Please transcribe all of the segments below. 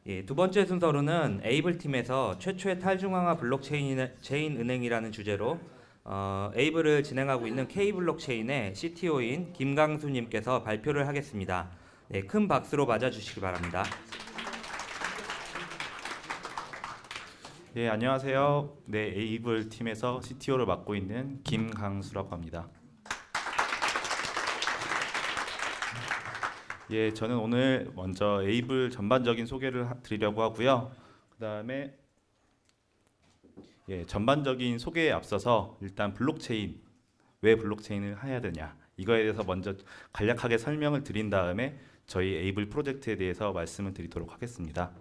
예, 두 번째 순서로는 에이블 팀에서 최초의 탈중앙화 블록체인 은행이라는 주제로 에이블을 진행하고 있는 K블록체인의 CTO인 김강수님께서 발표를 하겠습니다. 네, 큰 박수로 맞아주시기 바랍니다. 네, 안녕하세요. 네, 에이블 팀에서 CTO를 맡고 있는 김강수라고 합니다. 예, 저는 오늘 먼저 에이블 전반적인 소개를 드리려고 하고요. 그다음에 전반적인 소개에 앞서서 일단 블록체인, 왜 블록체인을 해야 되냐 이거에 대해서 먼저 간략하게 설명을 드린 다음에 저희 에이블 프로젝트에 대해서 말씀을 드리도록 하겠습니다.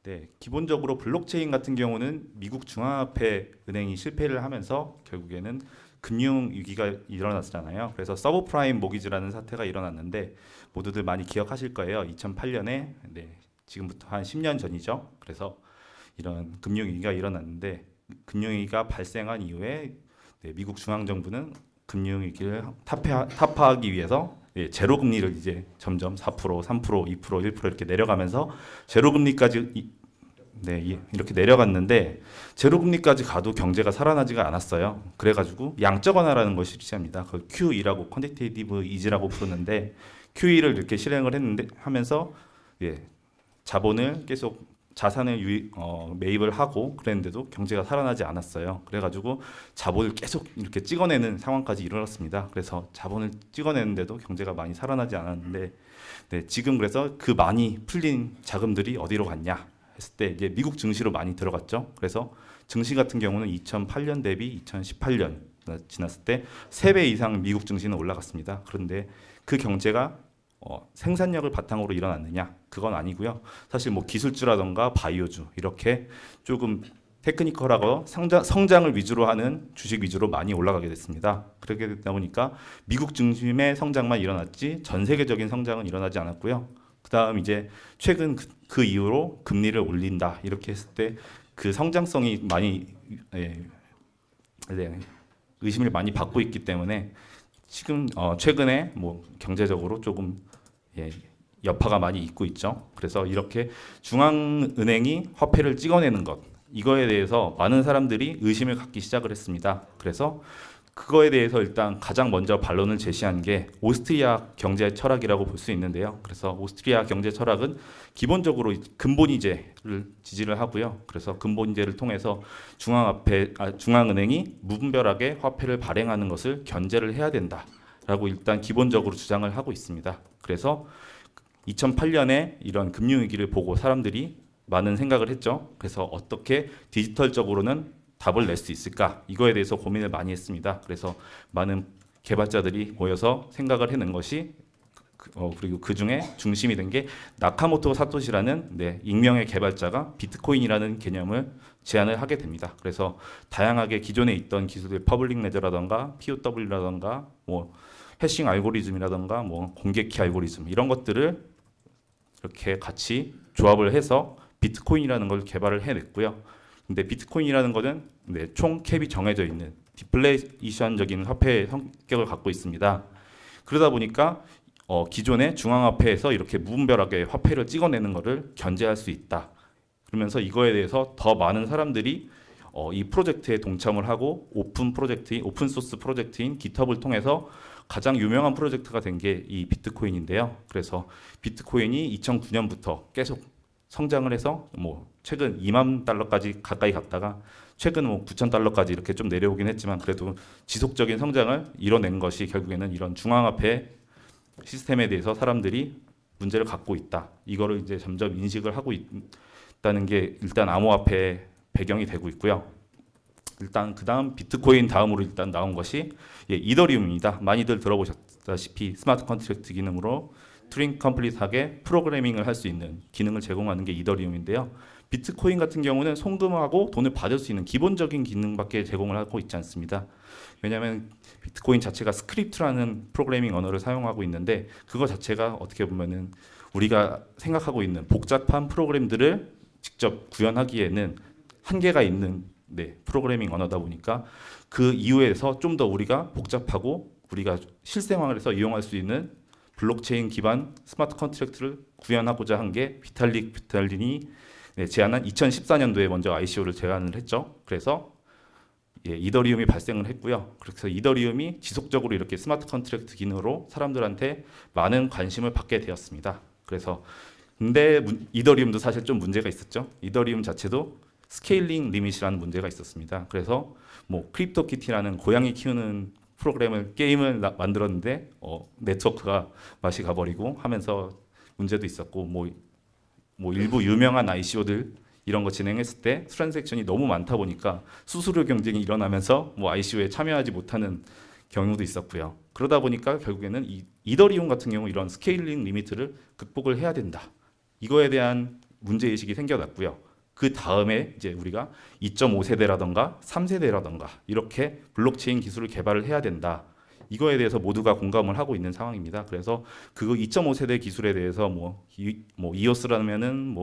네, 기본적으로 블록체인 같은 경우는 미국 중앙화폐 은행이 실패를 하면서 결국에는 금융 위기가 일어났잖아요. 그래서 서브프라임 모기지라는 사태가 일어났는데 모두들 많이 기억하실 거예요. 2008년에 지금부터 한 10년 전이죠. 그래서 이런 금융 위기가 일어났는데 금융 위기가 발생한 이후에 미국 중앙 정부는 금융 위기를 타파하기 위해서 제로 금리를 이제 점점 4%, 3%, 2%, 1% 이렇게 내려가면서 제로 금리까지 이렇게 내려갔는데 제로 금리까지 가도 경제가 살아나지가 않았어요. 그래가지고 양적 완화라는 것이 시작합니다. 그 QE라고 퀀티테이티브 이지라고 부르는데 QE를 이렇게 실행을 했는데 하면서 자본을 계속 자산을 매입을 하고 그랬는데도 경제가 살아나지 않았어요. 그래가지고 자본을 계속 이렇게 찍어내는 상황까지 일어났습니다. 그래서 자본을 찍어내는데도 경제가 많이 살아나지 않았는데 지금 그래서 그 많이 풀린 자금들이 어디로 갔냐 했을 때 이제 미국 증시로 많이 들어갔죠. 그래서 증시 같은 경우는 2008년 대비 2018년 지났을 때 3배 이상 미국 증시는 올라갔습니다. 그런데 그 경제가 생산력을 바탕으로 일어났느냐? 그건 아니고요. 사실 뭐 기술주라던가 바이오주 이렇게 조금 테크니컬하고 성장을 위주로 하는 주식 위주로 많이 올라가게 됐습니다. 그렇게 되다 보니까 미국 중심의 성장만 일어났지 전 세계적인 성장은 일어나지 않았고요. 그다음 이제 최근 그 이후로 금리를 올린다 이렇게 했을 때 그 성장성이 많이 의심을 많이 받고 있기 때문에 지금 최근에 뭐 경제적으로 조금 여파가 많이 있고 있죠. 그래서 이렇게 중앙은행이 화폐를 찍어내는 것 이거에 대해서 많은 사람들이 의심을 갖기 시작을 했습니다. 그래서 그거에 대해서 일단 가장 먼저 반론을 제시한 게 오스트리아 경제 철학이라고 볼 수 있는데요. 그래서 오스트리아 경제 철학은 기본적으로 근본이제를 지지를 하고요. 그래서 근본이제를 통해서 중앙은행이 무분별하게 화폐를 발행하는 것을 견제를 해야 된다라고 일단 기본적으로 주장을 하고 있습니다. 그래서 2008년에 이런 금융위기를 보고 사람들이 많은 생각을 했죠. 그래서 어떻게 디지털적으로는 답을 낼 수 있을까? 이거에 대해서 고민을 많이 했습니다. 그래서 많은 개발자들이 모여서 생각을 해낸 것이 그리고 그 중에 중심이 된 게 나카모토 사토시라는 익명의 개발자가 비트코인이라는 개념을 제안을 하게 됩니다. 그래서 다양하게 기존에 있던 기술들 퍼블릭 레저라던가 POW라던가 뭐 해싱 알고리즘이라던가 뭐 공개키 알고리즘 이런 것들을 이렇게 같이 조합을 해서 비트코인이라는 걸 개발을 해냈고요. 근데 비트코인이라는 것은 총 캡이 정해져 있는 디플레이션적인 화폐의 성격을 갖고 있습니다. 그러다 보니까 기존의 중앙화폐에서 이렇게 무분별하게 화폐를 찍어내는 것을 견제할 수 있다. 그러면서 이거에 대해서 더 많은 사람들이 이 프로젝트에 동참을 하고 오픈 소스 프로젝트인 GitHub을 통해서 가장 유명한 프로젝트가 된 게 이 비트코인인데요. 그래서 비트코인이 2009년부터 계속 성장을 해서 뭐 최근 2만 달러까지 가까이 갔다가 최근 뭐 9천 달러까지 이렇게 좀 내려오긴 했지만 그래도 지속적인 성장을 이뤄낸 것이 결국에는 이런 중앙화폐 시스템에 대해서 사람들이 문제를 갖고 있다. 이거를 이제 점점 인식을 하고 있다는 게 일단 암호화폐의 배경이 되고 있고요. 일단 그다음 비트코인 다음으로 일단 나온 것이 이더리움입니다. 많이들 들어보셨다시피 스마트 컨트랙트 기능으로 투링 컴플릿하게 프로그래밍을 할 수 있는 기능을 제공하는 게 이더리움인데요. 비트코인 같은 경우는 송금하고 돈을 받을 수 있는 기본적인 기능밖에 제공을 하고 있지 않습니다. 왜냐하면 비트코인 자체가 스크립트라는 프로그래밍 언어를 사용하고 있는데 그거 자체가 어떻게 보면은 우리가 생각하고 있는 복잡한 프로그램들을 직접 구현하기에는 한계가 있는 프로그래밍 언어다 보니까 그 이후에서 좀 더 우리가 복잡하고 우리가 실생활에서 이용할 수 있는 블록체인 기반 스마트 컨트랙트를 구현하고자 한 게 비탈릭 부테린이 제안한 2014년도에 먼저 ICO를 제안을 했죠. 그래서 이더리움이 발생을 했고요. 그래서 이더리움이 지속적으로 이렇게 스마트 컨트랙트 기능으로 사람들한테 많은 관심을 받게 되었습니다. 그래서 근데 이더리움도 사실 좀 문제가 있었죠. 이더리움 자체도 스케일링 리밋이라는 문제가 있었습니다. 그래서 뭐 크립토키티라는 고양이 키우는 게임을 만들었는데 네트워크가 맛이 가버리고 하면서 문제도 있었고 뭐 일부 유명한 ICO들 이런 거 진행했을 때 트랜잭션이 너무 많다 보니까 수수료 경쟁이 일어나면서 뭐 ICO에 참여하지 못하는 경우도 있었고요. 그러다 보니까 결국에는 이더리움 같은 경우 이런 스케일링 리미트를 극복을 해야 된다. 이거에 대한 문제의식이 생겨났고요. 그 다음에 이제 우리가 2.5세대라던가 3세대라던가 이렇게 블록체인 기술을 개발을 해야 된다. 이거에 대해서 모두가 공감을 하고 있는 상황입니다. 그래서 그거 2.5세대 기술에 대해서 뭐 이오스라면은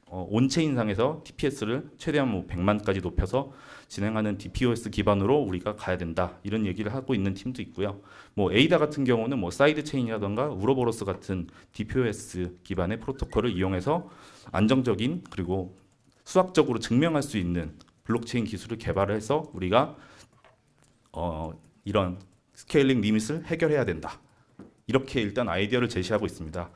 온체인상에서 TPS를 최대한 100만까지 높여서 진행하는 DPoS 기반으로 우리가 가야 된다. 이런 얘기를 하고 있는 팀도 있고요. 뭐 에이다 같은 경우는 뭐 사이드 체인이라던가 우로보로스 같은 DPoS 기반의 프로토콜을 이용해서 안정적인 그리고 수학적으로 증명할 수 있는 블록체인 기술을 개발해서 우리가 이런 스케일링 리밋을 해결해야 된다. 이렇게 일단 아이디어를 제시하고 있습니다.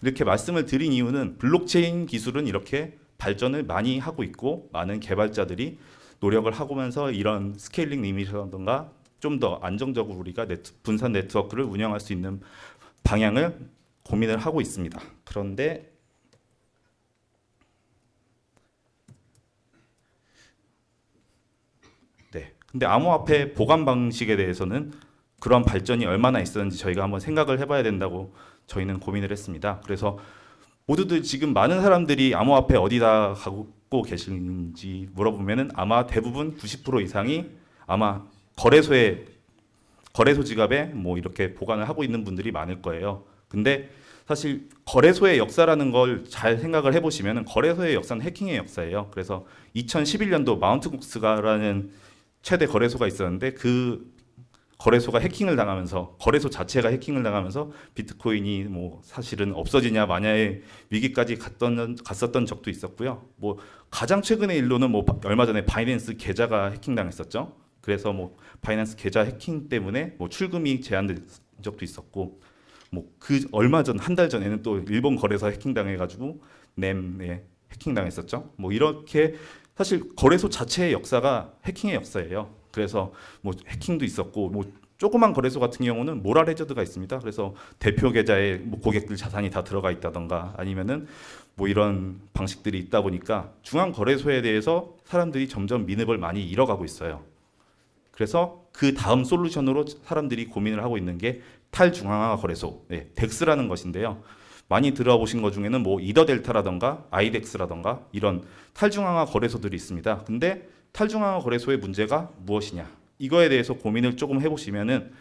이렇게 말씀을 드린 이유는 블록체인 기술은 이렇게 발전을 많이 하고 있고 많은 개발자들이 노력을 하면서 이런 스케일링 리밋이라던가 좀 더 안정적으로 우리가 분산 네트워크를 운영할 수 있는 방향을 고민을 하고 있습니다. 그런데 근데 암호화폐 보관 방식에 대해서는 그런 발전이 얼마나 있었는지 저희가 한번 생각을 해봐야 된다고 저희는 고민을 했습니다. 그래서 모두들 지금 많은 사람들이 암호화폐 어디다 갖고 계시는지 물어보면은 아마 대부분 90% 이상이 아마 거래소 지갑에 뭐 이렇게 보관을 하고 있는 분들이 많을 거예요. 근데 사실 거래소의 역사라는 걸 잘 생각을 해보시면은 거래소의 역사는 해킹의 역사예요. 그래서 2011년도 마운트국스가라는 최대 거래소가 있었는데 그 거래소가 해킹을 당하면서 거래소 자체가 해킹을 당하면서 비트코인이 뭐 사실은 없어지냐 마냐의 위기까지 갔었던 적도 있었고요. 뭐 가장 최근의 일로는 뭐 얼마 전에 바이낸스 계좌가 해킹당했었죠. 그래서 뭐 바이낸스 계좌 해킹 때문에 뭐 출금이 제한된 적도 있었고 뭐 그 얼마 전 한 달 전에는 또 일본 거래소 해킹당해가지고 램에 해킹당했었죠. 뭐 이렇게 사실 거래소 자체의 역사가 해킹의 역사예요. 그래서 뭐 해킹도 있었고 뭐 조그만 거래소 같은 경우는 모랄 해저드가 있습니다. 그래서 대표 계좌에 뭐 고객들 자산이 다 들어가 있다던가 아니면은 뭐 이런 방식들이 있다 보니까 중앙 거래소에 대해서 사람들이 점점 민업을 많이 잃어가고 있어요. 그래서 그 다음 솔루션으로 사람들이 고민을 하고 있는 게 탈중앙화 거래소, 덱스라는 것인데요. 많이 들어보신 것 중에는 뭐 이더델타라던가 아이덱스라던가 이런 탈중앙화 거래소들이 있습니다. 근데 탈중앙화 거래소의 문제가 무엇이냐? 이거에 대해서 고민을 조금 해보시면은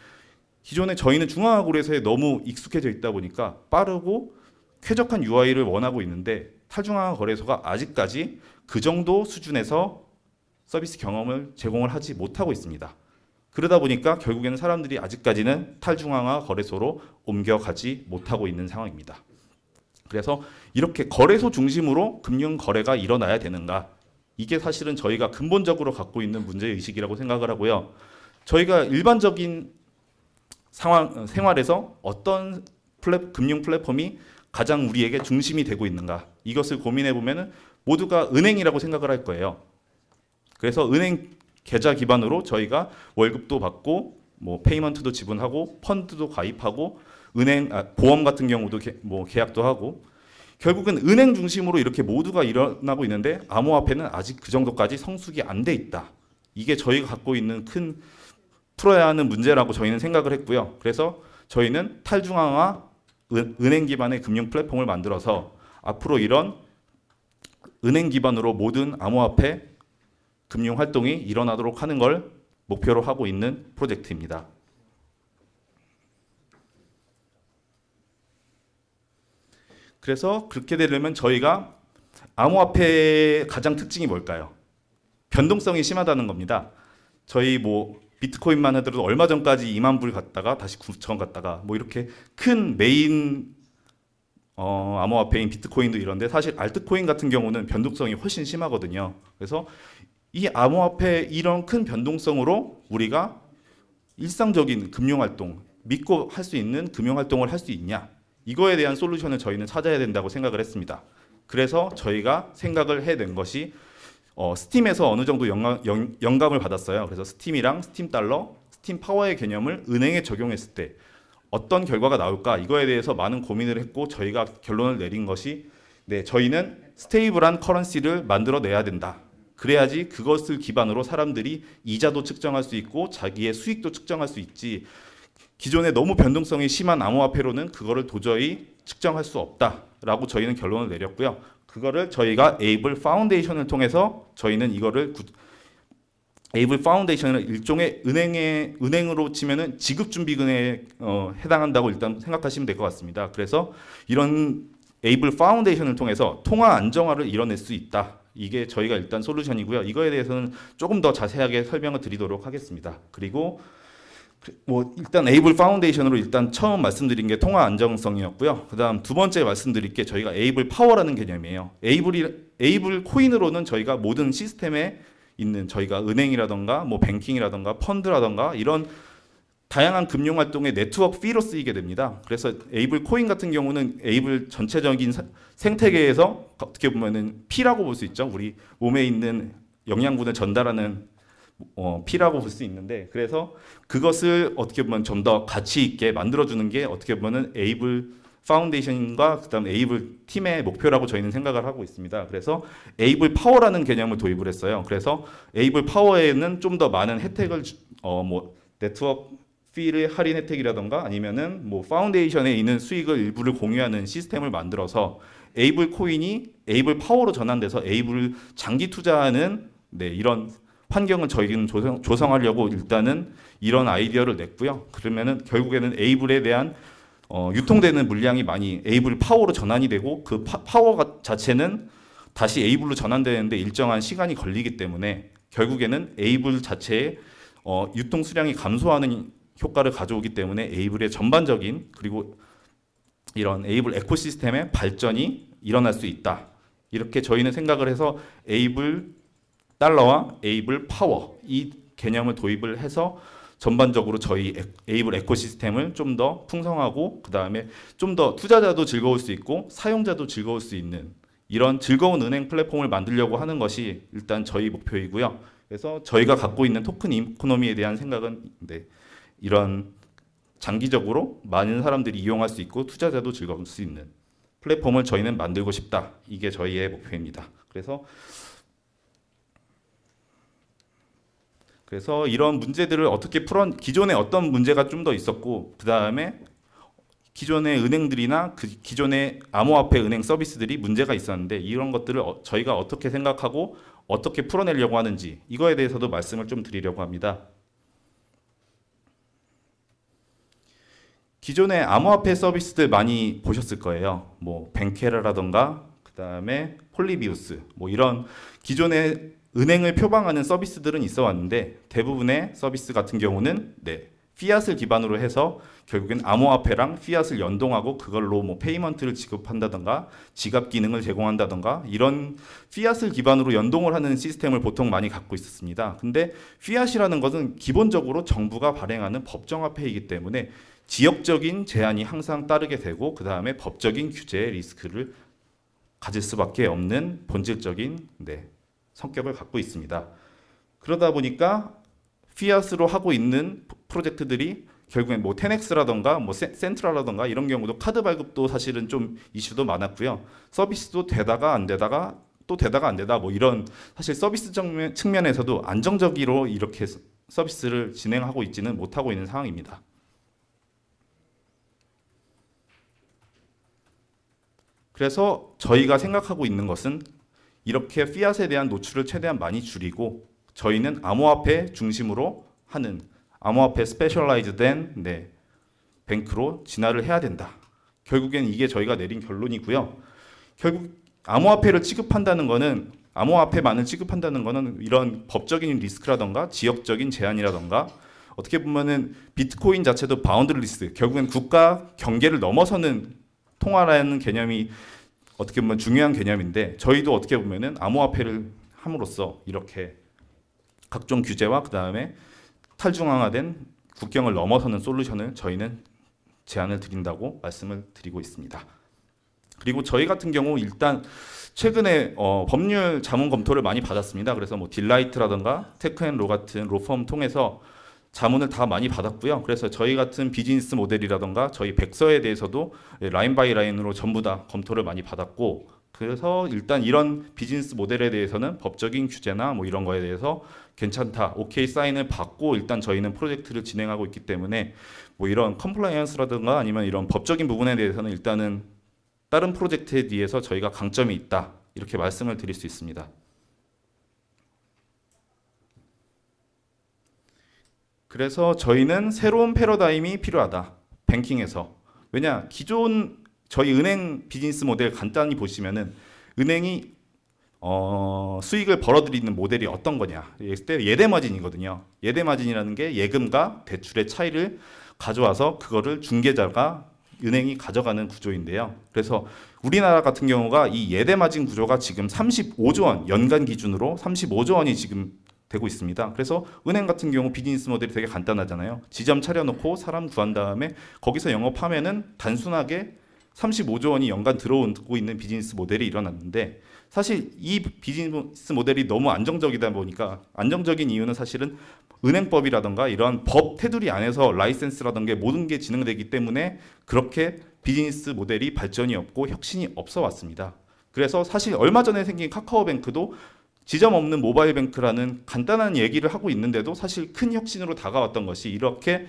기존에 저희는 중앙화 거래소에 너무 익숙해져 있다 보니까 빠르고 쾌적한 UI를 원하고 있는데 탈중앙화 거래소가 아직까지 그 정도 수준에서 서비스 경험을 제공을 하지 못하고 있습니다. 그러다 보니까 결국에는 사람들이 아직까지는 탈중앙화 거래소로 옮겨가지 못하고 있는 상황입니다. 그래서 이렇게 거래소 중심으로 금융 거래가 일어나야 되는가? 이게 사실은 저희가 근본적으로 갖고 있는 문제의식이라고 생각을 하고요. 저희가 일반적인 생활에서 어떤 금융 플랫폼이 가장 우리에게 중심이 되고 있는가? 이것을 고민해 보면은 모두가 은행이라고 생각을 할 거예요. 그래서 은행 계좌 기반으로 저희가 월급도 받고 뭐 페이먼트도 지분하고 펀드도 가입하고 보험 같은 경우도 계약도 하고 결국은 은행 중심으로 이렇게 모두가 일어나고 있는데 암호화폐는 아직 그 정도까지 성숙이 안 돼 있다. 이게 저희가 갖고 있는 큰 풀어야 하는 문제라고 저희는 생각을 했고요. 그래서 저희는 탈중앙화 은행 기반의 금융 플랫폼을 만들어서 앞으로 이런 은행 기반으로 모든 암호화폐 금융 활동이 일어나도록 하는 걸 목표로 하고 있는 프로젝트입니다. 그래서 그렇게 되려면 저희가 암호화폐의 가장 특징이 뭘까요? 변동성이 심하다는 겁니다. 저희 뭐 비트코인만 하더라도 얼마 전까지 2만 불 갔다가 다시 9천 갔다가 뭐 이렇게 큰 메인 암호화폐인 비트코인도 이런데 사실 알트코인 같은 경우는 변동성이 훨씬 심하거든요. 그래서 이 암호화폐 이런 큰 변동성으로 우리가 일상적인 금융활동, 믿고 할 수 있는 금융활동을 할 수 있냐, 이거에 대한 솔루션을 저희는 찾아야 된다고 생각을 했습니다. 그래서 저희가 생각을 해낸 것이 스팀에서 어느 정도 영감을 받았어요. 그래서 스팀이랑 스팀 달러, 스팀 파워의 개념을 은행에 적용했을 때 어떤 결과가 나올까, 이거에 대해서 많은 고민을 했고 저희가 결론을 내린 것이 저희는 스테이블한 커런시를 만들어내야 된다. 그래야지 그것을 기반으로 사람들이 이자도 측정할 수 있고 자기의 수익도 측정할 수 있지, 기존에 너무 변동성이 심한 암호화폐로는 그거를 도저히 측정할 수 없다라고 저희는 결론을 내렸고요. 그거를 저희가 에이블 파운데이션을 통해서 저희는 이거를 에이블 파운데이션은 일종의 은행으로 치면은 지급준비금에 해당한다고 일단 생각하시면 될 것 같습니다. 그래서 이런 에이블 파운데이션을 통해서 통화 안정화를 이뤄낼 수 있다. 이게 저희가 일단 솔루션이고요. 이거에 대해서는 조금 더 자세하게 설명을 드리도록 하겠습니다. 그리고 뭐 일단 에이블 파운데이션으로 일단 처음 말씀드린 게 통화 안정성이었고요. 그다음 두 번째 말씀드릴 게 저희가 에이블 파워라는 개념이에요. 에이블 코인으로는 저희가 모든 시스템에 있는 저희가 은행이라던가 뭐 뱅킹이라던가 펀드라던가 이런 다양한 금융 활동의 네트워크 피로 쓰이게 됩니다. 그래서 에이블 코인 같은 경우는 에이블 전체적인 생태계에서 어떻게 보면은 피라고 볼 수 있죠. 우리 몸에 있는 영양분을 전달하는 피라고 볼 수 있는데, 그래서 그것을 어떻게 보면 좀 더 가치 있게 만들어주는 게 어떻게 보면은 에이블 파운데이션과 그다음 에이블 팀의 목표라고 저희는 생각을 하고 있습니다. 그래서 에이블 파워라는 개념을 도입을 했어요. 그래서 에이블 파워에는 좀 더 많은 혜택을 뭐 네트워크 피의 할인 혜택이라던가 아니면은 뭐 파운데이션에 있는 수익을 일부를 공유하는 시스템을 만들어서 에이블 코인이 에이블 파워로 전환돼서 에이블 장기 투자하는 이런 환경을 저희는 조성하려고 일단은 이런 아이디어를 냈고요. 그러면은 결국에는 에이블에 대한 유통되는 물량이 많이 에이블 파워로 전환이 되고 그 파워 자체는 다시 에이블로 전환되는데 일정한 시간이 걸리기 때문에 결국에는 에이블 자체의 유통 수량이 감소하는 효과를 가져오기 때문에 에이블의 전반적인 그리고 이런 에이블 에코시스템의 발전이 일어날 수 있다. 이렇게 저희는 생각을 해서 에이블 달러와 에이블 파워 이 개념을 도입을 해서 전반적으로 저희 에이블 에코시스템을 좀 더 풍성하고 그다음에 좀 더 투자자도 즐거울 수 있고 사용자도 즐거울 수 있는 이런 즐거운 은행 플랫폼을 만들려고 하는 것이 일단 저희 목표이고요. 그래서 저희가 갖고 있는 토큰 이코노미에 대한 생각은 이런 장기적으로 많은 사람들이 이용할 수 있고 투자자도 즐거울 수 있는 플랫폼을 저희는 만들고 싶다. 이게 저희의 목표입니다. 그래서 이런 문제들을 어떻게 기존에 어떤 문제가 좀 더 있었고 그 다음에 기존의 은행들이나 기존의 암호화폐 은행 서비스들이 문제가 있었는데 이런 것들을 저희가 어떻게 생각하고 어떻게 풀어내려고 하는지 이거에 대해서도 말씀을 좀 드리려고 합니다. 기존의 암호화폐 서비스들 많이 보셨을 거예요. 뭐 뱅케라라던가 그 다음에 폴리비우스 뭐 이런 기존의 은행을 표방하는 서비스들은 있어 왔는데 대부분의 서비스 같은 경우는 피앗을 기반으로 해서 결국엔 암호화폐랑 피앗을 연동하고 그걸로 뭐 페이먼트를 지급한다던가 지갑 기능을 제공한다던가 이런 피앗을 기반으로 연동을 하는 시스템을 보통 많이 갖고 있었습니다. 근데 피앗이라는 것은 기본적으로 정부가 발행하는 법정화폐이기 때문에 지역적인 제한이 항상 따르게 되고 그 다음에 법적인 규제의 리스크를 가질 수밖에 없는 본질적인 성격을 갖고 있습니다. 그러다 보니까 피앗으로 하고 있는 프로젝트들이 결국엔 뭐 텐엑스라던가 뭐 센트럴라던가 이런 경우도 카드 발급도 사실은 좀 이슈도 많았고요. 서비스도 되다가 안 되다가 또 되다가 안 되다 뭐 이런 사실 서비스 측면에서도 안정적으로 이렇게 서비스를 진행하고 있지는 못하고 있는 상황입니다. 그래서 저희가 생각하고 있는 것은 이렇게 피앗에 대한 노출을 최대한 많이 줄이고 저희는 암호화폐 중심으로 하는 암호화폐 스페셜라이즈된 뱅크로 진화를 해야 된다. 결국엔 이게 저희가 내린 결론이고요. 결국 암호화폐를 취급한다는 거는 암호화폐만을 취급한다는 거는 이런 법적인 리스크라던가 지역적인 제한이라던가 어떻게 보면은 비트코인 자체도 바운드리스, 결국엔 국가 경계를 넘어서는 통화라는 개념이 어떻게 보면 중요한 개념인데, 저희도 어떻게 보면은 암호화폐를 함으로써 이렇게 각종 규제와 그 다음에 탈중앙화된 국경을 넘어서는 솔루션을 저희는 제안을 드린다고 말씀을 드리고 있습니다. 그리고 저희 같은 경우 일단 최근에 법률 자문 검토를 많이 받았습니다. 그래서 뭐 딜라이트라든가 테크앤로 같은 로펌 통해서 자문을 다 많이 받았고요. 그래서 저희 같은 비즈니스 모델이라든가 저희 백서에 대해서도 라인 바이 라인으로 전부 다 검토를 많이 받았고, 그래서 일단 이런 비즈니스 모델에 대해서는 법적인 규제나 뭐 이런 거에 대해서 괜찮다, 오케이 사인을 받고 일단 저희는 프로젝트를 진행하고 있기 때문에 뭐 이런 컴플라이언스라든가 아니면 이런 법적인 부분에 대해서는 일단은 다른 프로젝트에 비해서 저희가 강점이 있다, 이렇게 말씀을 드릴 수 있습니다. 그래서 저희는 새로운 패러다임이 필요하다, 뱅킹에서. 왜냐, 기존 저희 은행 비즈니스 모델 간단히 보시면은 은행이 수익을 벌어들이는 모델이 어떤 거냐, 예대 마진이거든요. 예대 마진이라는 게 예금과 대출의 차이를 가져와서 그거를 중개자가 은행이 가져가는 구조인데요. 그래서 우리나라 같은 경우가 이 예대 마진 구조가 지금 35조 원, 연간 기준으로 35조 원이 지금 되고 있습니다. 그래서 은행 같은 경우 비즈니스 모델이 되게 간단하잖아요. 지점 차려놓고 사람 구한 다음에 거기서 영업하면은 단순하게 35조 원이 연간 들어오고 있는 비즈니스 모델이 일어났는데, 사실 이 비즈니스 모델이 너무 안정적이다 보니까, 안정적인 이유는 사실은 은행법이라든가 이런 법 테두리 안에서 라이센스라든가 모든 게 진행되기 때문에 그렇게 비즈니스 모델이 발전이 없고 혁신이 없어 왔습니다. 그래서 사실 얼마 전에 생긴 카카오뱅크도 지점 없는 모바일 뱅크라는 간단한 얘기를 하고 있는데도 사실 큰 혁신으로 다가왔던 것이, 이렇게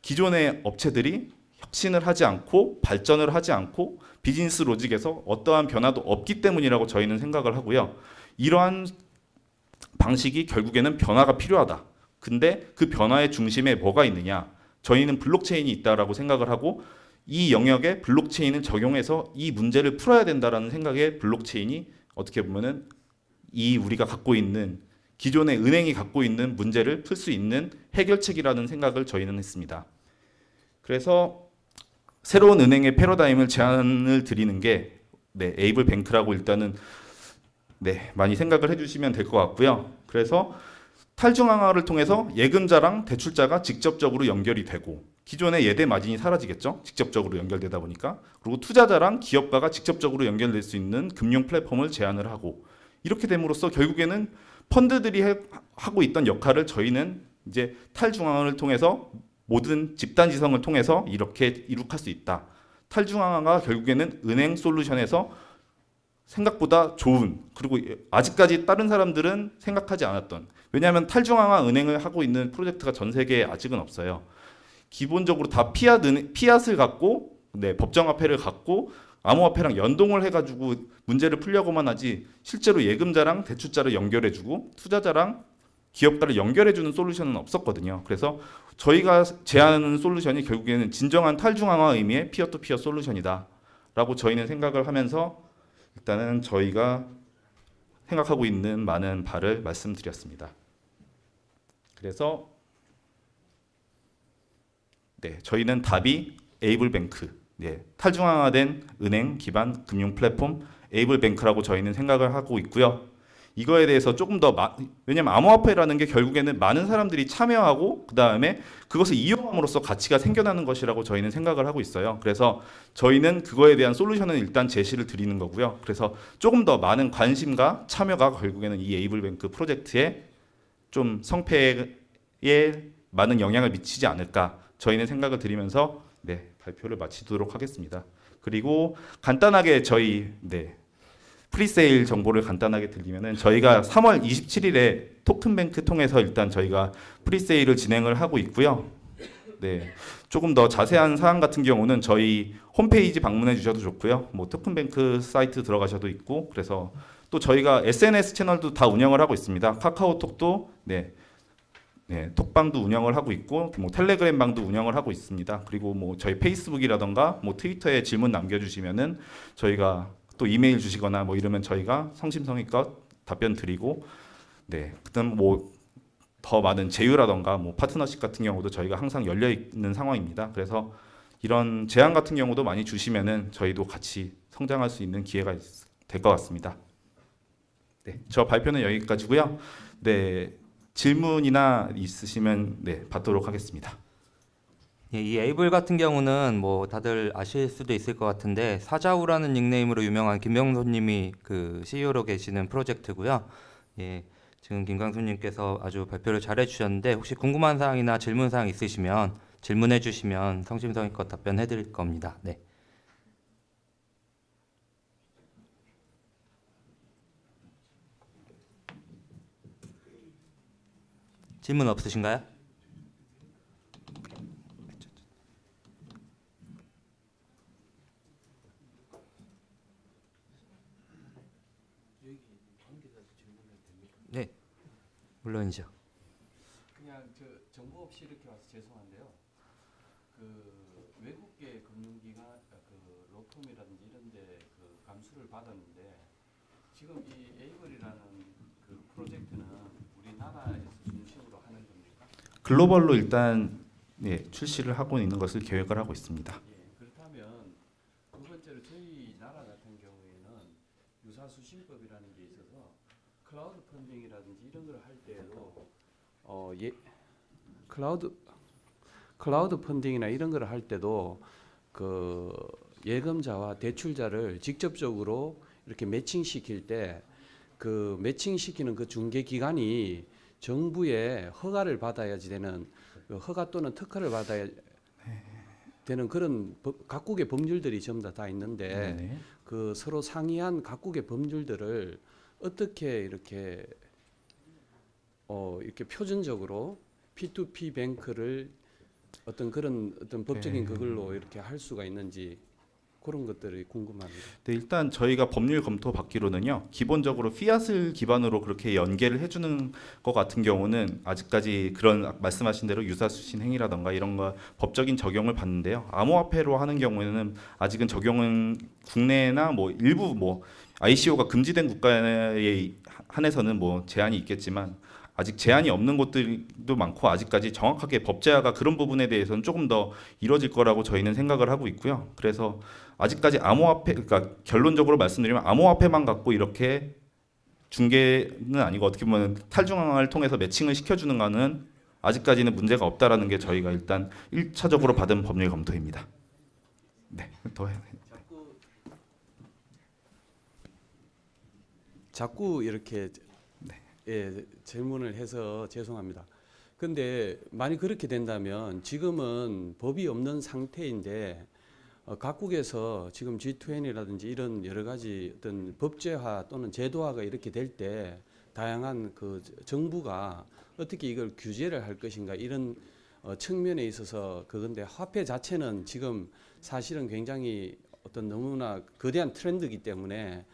기존의 업체들이 혁신을 하지 않고 발전을 하지 않고 비즈니스 로직에서 어떠한 변화도 없기 때문이라고 저희는 생각을 하고요. 이러한 방식이 결국에는 변화가 필요하다. 근데 그 변화의 중심에 뭐가 있느냐? 저희는 블록체인이 있다라고 생각을 하고, 이 영역에 블록체인을 적용해서 이 문제를 풀어야 된다라는 생각에 블록체인이 어떻게 보면은 이 우리가 갖고 있는 기존의 은행이 갖고 있는 문제를 풀 수 있는 해결책이라는 생각을 저희는 했습니다. 그래서 새로운 은행의 패러다임을 제안을 드리는 게 에이블 뱅크라고 일단은 많이 생각을 해주시면 될 것 같고요. 그래서 탈중앙화를 통해서 예금자랑 대출자가 직접적으로 연결이 되고, 기존의 예대 마진이 사라지겠죠. 직접적으로 연결되다 보니까. 그리고 투자자랑 기업가가 직접적으로 연결될 수 있는 금융 플랫폼을 제안을 하고, 이렇게 됨으로써 결국에는 펀드들이 하고 있던 역할을 저희는 이제 탈중앙화를 통해서 모든 집단 지성을 통해서 이렇게 이룩할 수 있다. 탈중앙화가 결국에는 은행 솔루션에서 생각보다 좋은, 그리고 아직까지 다른 사람들은 생각하지 않았던, 왜냐하면 탈중앙화 은행을 하고 있는 프로젝트가 전 세계에 아직은 없어요. 기본적으로 다 피앗을 갖고 법정화폐를 갖고 암호화폐랑 연동을 해가지고 문제를 풀려고만 하지, 실제로 예금자랑 대출자를 연결해주고 투자자랑 기업가를 연결해주는 솔루션은 없었거든요. 그래서 저희가 제안하는 솔루션이 결국에는 진정한 탈중앙화 의미의 피어투피어 솔루션이다 라고 저희는 생각을 하면서 일단은 저희가 생각하고 있는 많은 바를 말씀드렸습니다. 그래서 저희는 답이 에이블뱅크, 탈중앙화된 은행 기반 금융 플랫폼 에이블뱅크라고 저희는 생각을 하고 있고요. 이거에 대해서 조금 더 왜냐면 암호화폐라는 게 결국에는 많은 사람들이 참여하고 그 다음에 그것을 이용함으로써 가치가 생겨나는 것이라고 저희는 생각을 하고 있어요. 그래서 저희는 그거에 대한 솔루션은 일단 제시를 드리는 거고요. 그래서 조금 더 많은 관심과 참여가 결국에는 이 에이블뱅크 프로젝트에 좀 성패에 많은 영향을 미치지 않을까 저희는 생각을 드리면서 발표를 마치도록 하겠습니다. 그리고 간단하게 저희 프리세일 정보를 간단하게 드리면은, 저희가 3월 27일에 토큰뱅크 통해서 일단 저희가 프리세일을 진행을 하고 있고요. 조금 더 자세한 사항 같은 경우는 저희 홈페이지 방문해 주셔도 좋고요. 뭐 토큰뱅크 사이트 들어가셔도 있고, 그래서 또 저희가 SNS 채널도 다 운영을 하고 있습니다. 카카오톡도 톡방도 운영을 하고 있고, 뭐 텔레그램 방도 운영을 하고 있습니다. 그리고 뭐 저희 페이스북이라던가 뭐 트위터에 질문 남겨주시면은 저희가 또 이메일 주시거나 뭐 이러면 저희가 성심성의껏 답변 드리고, 그다음 뭐 더 많은 제휴라던가 뭐 파트너십 같은 경우도 저희가 항상 열려 있는 상황입니다. 그래서 이런 제안 같은 경우도 많이 주시면은 저희도 같이 성장할 수 있는 기회가 될 것 같습니다. 네, 저 발표는 여기까지고요. 네, 질문이나 있으시면 네, 받도록 하겠습니다. 예, 이 에이블 같은 경우는 뭐 다들 아실 수도 있을 것 같은데 사자우라는 닉네임으로 유명한 김명선님이 그 CEO로 계시는 프로젝트고요. 예, 지금 김강수님께서 아주 발표를 잘 해주셨는데 혹시 궁금한 사항이나 질문 사항 있으시면 질문해 주시면 성심성의껏 답변해 드릴 겁니다. 네. 질문 없으신가요? 네, 물론이죠. 그냥 저 정보 없이 이렇게 와서 죄송한데요. 그 외국계 금융기관 그 로톰이라든지 이런데 그 감수를 받았는데 지금 이 에이블이라는 그 프로젝트는 우리나라에서 중심으로 하는 겁니까? 글로벌로 일단 예, 출시를 하고 있는 것을 계획을 하고 있습니다. 예, 그렇다면 두 번째로 저희 나라 같은 경우에는 유사수신법이라는 게 있어서 클라우드 펀딩이라든지 이런 걸 할 때에도 클라우드 펀딩이나 이런 걸 할 때도 그 예금자와 대출자를 직접적으로 이렇게 매칭시킬 때 그 매칭시키는 그 중개 기관이 정부의 허가를 받아야지 되는 그 허가 또는 특허를 받아야 되는 그런 각국의 법률들이 전부 다 있는데 네. 그 서로 상이한 각국의 법률들을 어떻게 이렇게 이렇게 표준적으로 P2P 뱅크를 어떤 그런 어떤 법적인 네. 그걸로 이렇게 할 수가 있는지 그런 것들이 궁금합니다. 네, 일단 저희가 법률 검토 받기로는요. 기본적으로 피앗을 기반으로 그렇게 연계를 해주는 것 같은 경우는 아직까지 그런 말씀하신 대로 유사수신 행위라던가 이런 거 법적인 적용을 받는데요. 암호화폐로 하는 경우에는 아직은 적용은 국내나 뭐 일부 뭐 ICO가 금지된 국가에 한해서는 뭐 제한이 있겠지만 아직 제한이 없는 곳들도 많고 아직까지 정확하게 법제화가 그런 부분에 대해서는 조금 더 이루어질 거라고 저희는 생각을 하고 있고요. 그래서 아직까지 암호화폐, 그러니까 결론적으로 말씀드리면 암호화폐만 갖고 이렇게 중개는 아니고 어떻게 보면 탈중앙화를 통해서 매칭을 시켜주는 거는 아직까지는 문제가 없다라는 게 저희가 일단 1차적으로 받은 법률 검토입니다. 네, 더 해요. 자꾸 이렇게 예, 질문을 해서 죄송합니다. 근데 만약 그렇게 된다면 지금은 법이 없는 상태인데 각국에서 지금 G20라든지 이런 여러 가지 어떤 법제화 또는 제도화가 이렇게 될 때 다양한 그 정부가 어떻게 이걸 규제를 할 것인가 이런 측면에 있어서 그건데 화폐 자체는 지금 사실은 굉장히 어떤 너무나 거대한 트렌드이기 때문에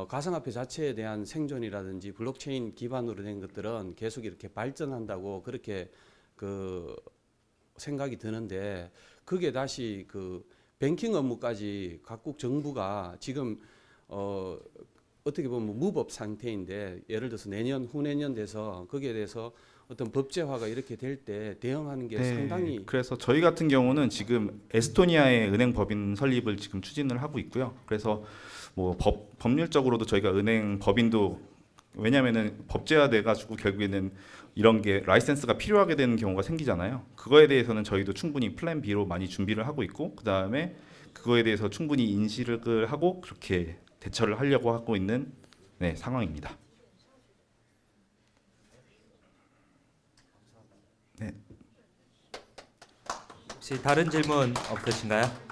가상화폐 자체에 대한 생존이라든지 블록체인 기반으로 된 것들은 계속 이렇게 발전한다고 그렇게 그 생각이 드는데 그게 다시 그 뱅킹 업무까지 각국 정부가 지금 어떻게 보면 무법 상태인데 예를 들어서 내년 후내년 돼서 거기에 대해서 어떤 법제화가 이렇게 될 때 대응하는 게 상당히 그래서 저희 같은 경우는 지금 에스토니아의 은행 법인 설립을 지금 추진을 하고 있고요. 그래서 뭐 법률적으로도 저희가 은행 법인도 왜냐하면은 법제화돼 가지고 결국에는 이런 게 라이센스가 필요하게 되는 경우가 생기잖아요. 그거에 대해서는 저희도 충분히 플랜 B로 많이 준비를 하고 있고 그 다음에 그거에 대해서 충분히 인식을 하고 그렇게 대처를 하려고 하고 있는 네, 상황입니다. 네. 혹시 다른 질문 없으신가요?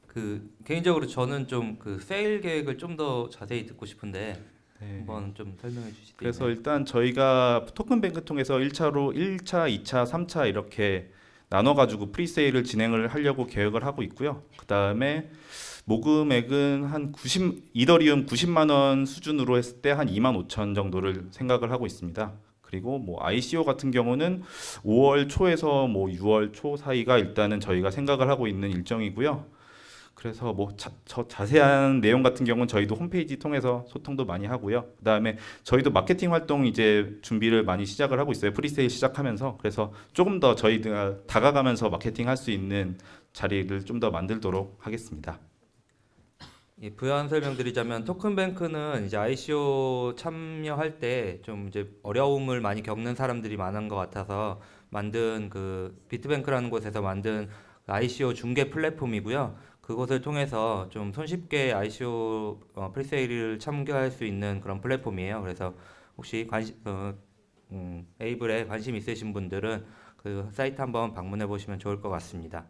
그 개인적으로 저는 좀 그 세일 계획을 좀 더 자세히 듣고 싶은데 네. 한번 좀 설명해 주시죠. 그래서 일단 저희가 토큰뱅크 통해서 1차로 1차, 2차, 3차 이렇게 나눠가지고 프리세일을 진행을 하려고 계획을 하고 있고요. 그 다음에 모금액은 한 이더리움 90만 원 수준으로 했을 때 한 2만 5천 정도를 생각을 하고 있습니다. 그리고 뭐 ICO 같은 경우는 5월 초에서 뭐 6월 초 사이가 일단은 저희가 생각을 하고 있는 일정이고요. 그래서 뭐 저 자세한 내용 같은 경우는 저희도 홈페이지 통해서 소통도 많이 하고요. 그다음에 저희도 마케팅 활동 이제 준비를 많이 시작을 하고 있어요. 프리세일 시작하면서. 그래서 조금 더 저희가 다가가면서 마케팅 할 수 있는 자리를 좀 더 만들도록 하겠습니다. 예, 부연 설명드리자면 토큰뱅크는 이제 ICO 참여할 때 좀 이제 어려움을 많이 겪는 사람들이 많은 것 같아서 만든 그 비트뱅크라는 곳에서 만든 ICO 중개 플랫폼이고요. 그것을 통해서 좀 손쉽게 ICO 프리세일을 참가할 수 있는 그런 플랫폼이에요. 그래서 혹시 에이블에 관심 있으신 분들은 그 사이트 한번 방문해 보시면 좋을 것 같습니다.